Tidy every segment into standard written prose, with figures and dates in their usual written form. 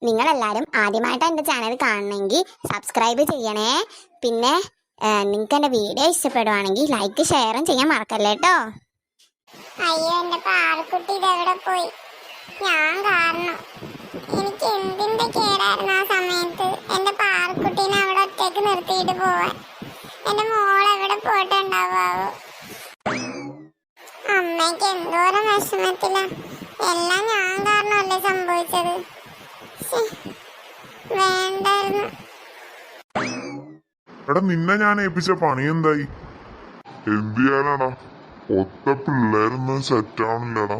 നിങ്ങളെല്ലാവരും ആദ്യമായിട്ട് എൻ്റെ ചാനൽ കാണണമെങ്കിൽ സബ്സ്ക്രൈബ് ചെയ്യണേ. പിന്നെ നിങ്ങൾക്ക് എൻ്റെ വീഡിയോ ഇഷ്ടപ്പെടുവാണെങ്കിൽ ലൈക്ക് ഷെയറും ചെയ്യാൻ മറക്കല്ലേ കേട്ടോ. അയ്യോ, എന്റെ പാറക്കുട്ടി ഇതെവിടെ പോയി? ഞാൻ കാരണം എനിക്ക് എന്തിന്റെ കേടായിരുന്നു ആ സമയത്ത് എന്റെ പാറക്കുട്ടീനെ അവിടെ ഒറ്റയ്ക്ക് നിർത്തിയിട്ട് പോവാൻ. എന്റെ മോൾ എവിടെ പോയിട്ടുണ്ടാവോ? അമ്മയ്ക്ക് എന്തോരം വിഷമത്തില. എല്ലാം ഞാൻ കാരണമല്ലേ സംഭവിച്ചത്. വേണ്ടായിരുന്നു. എടാ, നിന്നെ ഞാൻ ഏൽപ്പിച്ച പണി എന്തായി? എന്ത് ചെയ്യാനാടാ, ഒത്ത പിള്ളേരൊന്നും സെറ്റാവണില്ലടാ.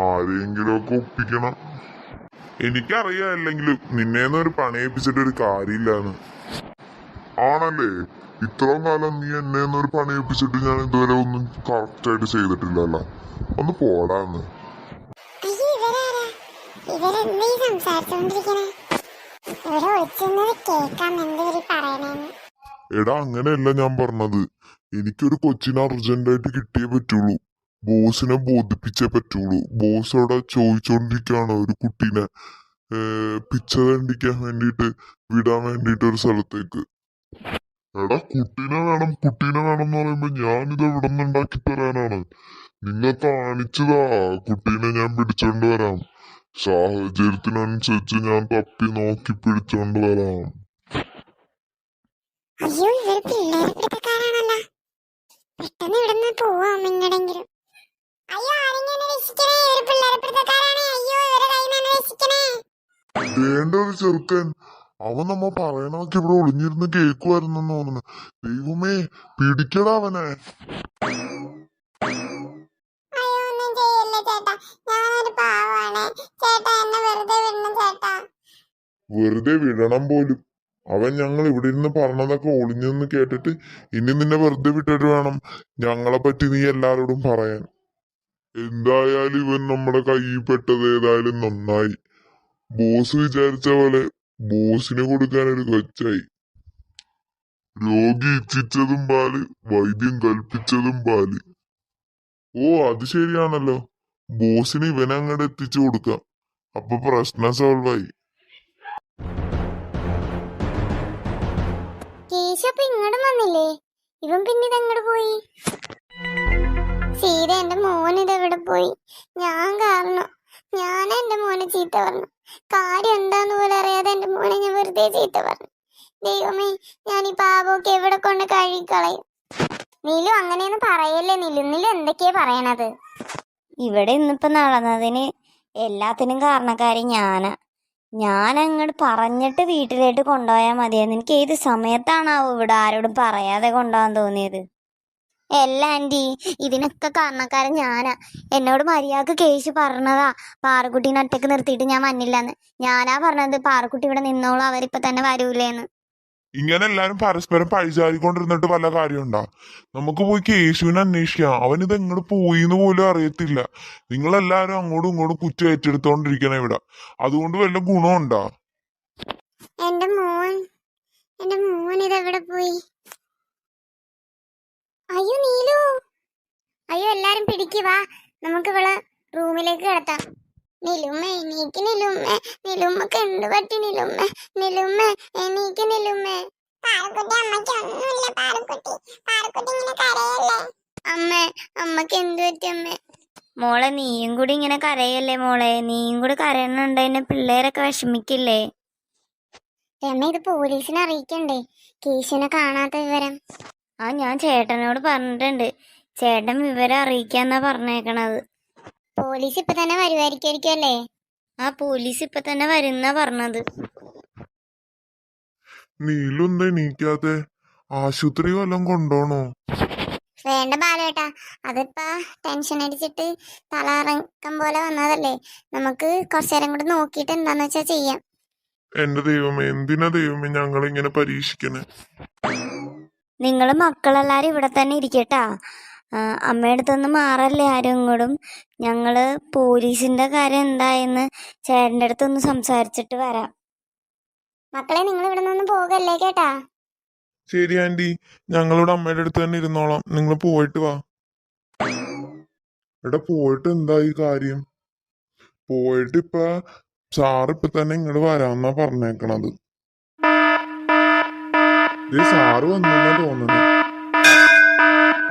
ആരെങ്കിലും ഒക്കെ ഒപ്പിക്കണം. എനിക്കറിയാം അല്ലെങ്കിലും നിന്നേന്നൊരു പണി ഏൽപ്പിച്ചിട്ടൊരു കാര്യമില്ലാന്ന്. ആണല്ലേ? ഇത്രയും കാലം നീ എന്നേന്നൊരു പണി ഏൽപ്പിച്ചിട്ട് ഞാൻ ഇതുവരെ ഒന്നും കറക്റ്റായിട്ട് ചെയ്തിട്ടില്ലല്ലോ. ഒന്ന് പോടാന്ന്. എടാ, അങ്ങനെയല്ല ഞാൻ പറഞ്ഞത്. എനിക്കൊരു കൊച്ചിനെ അർജന്റായിട്ട് കിട്ടിയേ പറ്റുള്ളൂ. ബോസിനെ ബോധിപ്പിച്ചേ പറ്റുള്ളൂ. ബോസ് അവിടെ ചോദിച്ചോണ്ടിരിക്കുകയാണ് ഒരു കുട്ടീനെ പിച്ച തണ്ടിക്കാൻ വേണ്ടിട്ട് വിടാൻ വേണ്ടിട്ട് ഒരു സ്ഥലത്തേക്ക്. എടാ, കുട്ടീനെ വേണം എന്ന് പറയുമ്പോ ഞാനിത് എവിടെ നിന്ന് ഉണ്ടാക്കി തരാനാണ്? നിന്നെ കാണിച്ചതാ. കുട്ടീനെ ഞാൻ പിടിച്ചോണ്ട് വരാം. സാഹചര്യത്തിനനുസരിച്ച് ഞാൻ തപ്പി നോക്കി പിടിച്ചോണ്ട് വരാം. അയ്യോ, ഇവര് പിള്ളേരെ പിടുത്തക്കാരാണല്ലോ. പെട്ടെന്ന് ഇവിടുന്ന് പോവാം എങ്ങടെങ്കിലും. അയ്യോ, ആരെങ്കിലും രക്ഷിക്കണേ, ഇവര് പിള്ളേരെ പിടുത്തക്കാരാണ്. അയ്യോ, ഇവരെ കയ്യിൽ നിന്ന് രക്ഷിക്കണേ. വേണ്ട ഒരു ചെറുക്കൻ, അവൻ നമ്മ പറയണൊക്കെ ഇവിടെ ഒളിഞ്ഞിരുന്ന് കേക്കുവായിരുന്നെന്ന് തോന്നുന്നു. ദൈവമേ, പിടിക്കടാ അവനെ. അയ്യോ, ഒന്നും ചെയ്യല്ലേ ചേട്ടാ, ഞാനൊരു പാവാണ് ചേട്ടാ, എന്നെ വെറുതെ വിടണം ചേട്ടാ. വെറുതെ വിടണം പോലും? അവൻ ഞങ്ങൾ ഇവിടെ ഇരുന്ന് പറഞ്ഞതൊക്കെ ഒളിഞ്ഞെന്ന് കേട്ടിട്ട് ഇനി നിന്നെ വെറുതെ വിട്ടിട്ട് വേണം ഞങ്ങളെ പറ്റി നീ എല്ലാരോടും പറയാൻ. എന്തായാലും ഇവൻ നമ്മുടെ കയ്യിൽ പെട്ടത് ഏതായാലും നന്നായി. ബോസ് വിചാരിച്ച പോലെ ബോസിന് കൊടുക്കാൻ ഒരു കൊച്ചായി. രോഗി ഇച്ഛിച്ചതും പാല്, വൈദ്യം കൽപ്പിച്ചതും പാല്. ഓ, അത് ശരിയാണല്ലോ. ബോസിന് ഇവനെ അങ്ങോട്ട് എത്തിച്ചു കൊടുക്കാം. അപ്പൊ പ്രശ്നം സോൾവായി. കേശപ്പ് ഇങ്ങോട്ടും വന്നില്ലേ? ഇവൻ പിന്നെ ഇതെങ്ങോട്ട് പോയി? സീത, എന്റെ മോൻ ഇതെവിടെ പോയി? ഞാൻ കാരണം ഞാൻ എന്റെ മോനെ ചീത്ത പറഞ്ഞു. കാര്യം എന്താന്ന് പോലും അറിയാതെ എന്റെ മോനെ ഞാൻ വെറുതെ ചീത്ത പറഞ്ഞു. ദൈവമേ, ഞാൻ ഈ പാപമൊക്കെ എവിടെ കൊണ്ട് കഴുകിക്കളയും. നീലു, അങ്ങനെയൊന്നും പറയല്ലേ നീലു. നീലു എന്തൊക്കെയാ പറയണത്? ഇവിടെ ഇന്നിപ്പോ നടന്നതിന് എല്ലാത്തിനും കാരണക്കാരി ഞാനാ. ഞാൻ അങ്ങോട്ട് പറഞ്ഞിട്ട് വീട്ടിലേക്ക് കൊണ്ടുപോയാൽ മതിയായിരുന്നു. എനിക്ക് ഏത് സമയത്താണാവോ ഇവിടെ ആരോടും പറയാതെ കൊണ്ടുപോകാൻ തോന്നിയത്? അല്ല ആന്റി, ഇതിനൊക്കെ കാരണക്കാരൻ ഞാനാ. എന്നോട് മര്യാദക്ക് കേസ് പറഞ്ഞതാ പാറക്കുട്ടീനെ ഒറ്റക്ക് നിർത്തിയിട്ട് ഞാൻ വന്നില്ലെന്ന്. ഞാനാ പറഞ്ഞത് പാറക്കുട്ടി ഇവിടെ നിന്നോളൂ, അവരിപ്പൊ തന്നെ വരൂലേന്ന്. ഇങ്ങനെ എല്ലാരും പരസ്പരം പഴിചാരിക്കൊണ്ടിരുന്നിട്ട് വല്ല കാര്യമുണ്ടാ? നമുക്ക് പോയി കേശുവിനെ അന്വേഷിക്കാം. അവൻ ഇത് എങ്ങോട്ട് പോയിന്ന് പോലും അറിയത്തില്ല. നിങ്ങളെല്ലാരും അങ്ങോട്ടും ഇങ്ങോട്ടും കുറ്റം ഏറ്റെടുത്തോണ്ടിരിക്കണം ഇവിടെ. അതുകൊണ്ട് വല്ല ഗുണമുണ്ടാ? എന്റെ മോൻ ഇതെവിടെ പോയി? അയ്യോ നീലു, അയ്യോ എല്ലാരും പിടിക്കുവാ, നമുക്ക് ഇവളെ റൂമിലേക്ക് കിടത്താം. നിലുമ്മ എണീക്ക്, നിലുമ്മ. നിലുമ്മക്ക് എന്ത് പറ്റി നിലുമ്മ? നിലുമ്മ എണീക്ക്, നിലുമ്മ. അമ്മക്ക് എന്ത് പറ്റി അമ്മ? മോളെ, നീയും കൂടി ഇങ്ങനെ കരയല്ലേ മോളെ? നീയും കൂടി കരയണുണ്ടതിന് പിള്ളേരൊക്കെ വിഷമിക്കില്ലേ? രമ, ഇത് പോലീസിനെ അറിയിക്കണ്ടേ കേശുവിനെ കാണാത്ത വിവരം? ഞാൻ ചേട്ടനോട് പറഞ്ഞിട്ടുണ്ട്. ചേട്ടൻ വിവരം അറിയിക്കാന്നാ പറഞ്ഞേക്കണത്. പോലീസ് ഇപ്പൊ തന്നെ വരുമായിരിക്കും അല്ലേ? പോലീസ് ഇപ്പൊ തന്നെ വരുന്നാ പറഞ്ഞത്. നീലെന്താ എണീക്കാതെ? ആശുപത്രി വല്ലതും കൊണ്ടോണോ? വേണ്ട ബാലേട്ടാ, അതിപ്പോ ടെൻഷൻ അടിച്ചിട്ട് തലറക്കം പോലെ വന്നതല്ലേ. നമുക്ക് കുറച്ചേരം കൂടെ നോക്കിയിട്ട് എന്താന്ന് വെച്ചാ ചെയ്യാം. എന്റെ ദൈവമേ, എന്തിനാ ദൈവമേ ഞങ്ങളിങ്ങനെ പരീക്ഷിക്കണേ? നിങ്ങള് മക്കളെല്ലാരും ഇവിടെ തന്നെ ഇരിക്കട്ടാ. അമ്മയുടെ അടുത്തൊന്നും മാറല്ലേ ആരും ഇങ്ങോട്ടും. ഞങ്ങള് പോലീസിന്റെ കാര്യം എന്തായെന്ന് ചേട്ടൻ്റെ അടുത്തൊന്ന് സംസാരിച്ചിട്ട് വരാം. മക്കളെ, നിങ്ങൾ ഇവിടെ നിന്ന് പോകല്ലേ കേട്ടാ? ശരി ആന്റി, ഞങ്ങളിവിടെ അമ്മയുടെ അടുത്ത് തന്നെ ഇരുന്നോളാം. നിങ്ങൾ പോയിട്ട് വാ. എടാ, പോയിട്ട് എന്തായി കാര്യം? പോയിട്ട് ഇപ്പൊ സാറ് ഇപ്പൊ തന്നെ ഇങ്ങോട്ട് വരാന്നാ പറഞ്ഞേക്കണത്. ദേ സാറ് വന്നെന്നാ തോന്നണേ.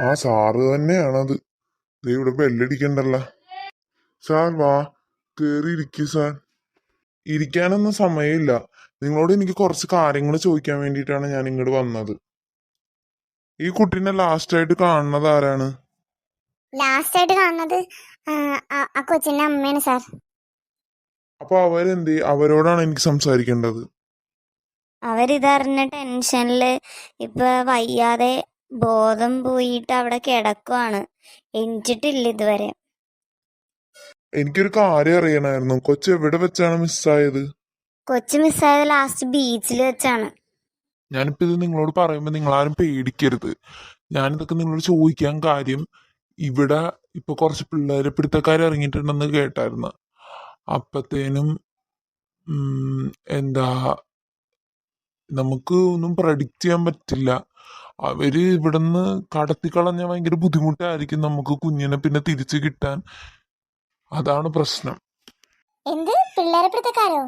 ആ സാറ് തന്നെയാണത്. ദേ ഇവിടെ ബെല്ലടിക്കണ്ടല്ല. സാർ വാ, കേറി ഇരിക്കൂ സാർ. ഇരിക്കാനൊന്നും സമയമില്ല. നിങ്ങളോട് എനിക്ക് കുറച്ച് കാര്യങ്ങൾ ചോദിക്കാൻ വേണ്ടിയിട്ടാണ് ഞാൻ ഇങ്ങോട്ട് വന്നത്. ഈ കുട്ടീനെ ലാസ്റ്റ് ആയിട്ട് കാണുന്നത് ആരാണ്? ലാസ്റ്റ് ആയിട്ട് കാണുന്നത് ആ കൊച്ചിന്റെ അമ്മയാണ് സാർ. അപ്പൊ അവരോടാണ് എനിക്ക് സംസാരിക്കേണ്ടത്. അവരിതറിഞ്ഞ ടെൻഷനില് ഇപ്പൊ വയ്യാതെ ബോധം പോയിട്ട് അവിടെ കിടക്കുവാണ്. എണിച്ചിട്ടില്ല ഇതുവരെ. എനിക്കൊരു കാര്യം അറിയണമായിരുന്നു. കൊച്ചു എവിടെ വെച്ചാണ് മിസ്സായത്? കൊച്ചു മിസ്സായത് ലാസ്റ്റ് ബീച്ചിൽ വെച്ചാണ്. ഞാനിപ്പോ ഇത് നിങ്ങളോട് പറയുമ്പോൾ നിങ്ങളാരും പേടിക്കരുത്. ഞാനിതൊക്കെ നിങ്ങളോട് ചോദിക്കാൻ കാര്യം, ഇവിടെ ഇപ്പൊ കുറച്ച് പിള്ളേരെ പിടുത്തക്കാർ ഇറങ്ങിയിട്ടുണ്ടെന്ന് കേട്ടായിരുന്നു. അപ്പത്തേനും എന്താ, നമുക്ക് ഒന്നും പ്രഡിക്റ്റ് ചെയ്യാൻ പറ്റില്ല. അവര് ഇവിടുന്ന് കടത്തിക്കളഞ്ഞ ഭയങ്കര ബുദ്ധിമുട്ടായിരിക്കും നമുക്ക് കുഞ്ഞിനെ പിന്നെ തിരിച്ചു കിട്ടാൻ. അതാണ് പ്രശ്നം. എന്ത് പിള്ളേരെ പിടുത്തക്കാരോ?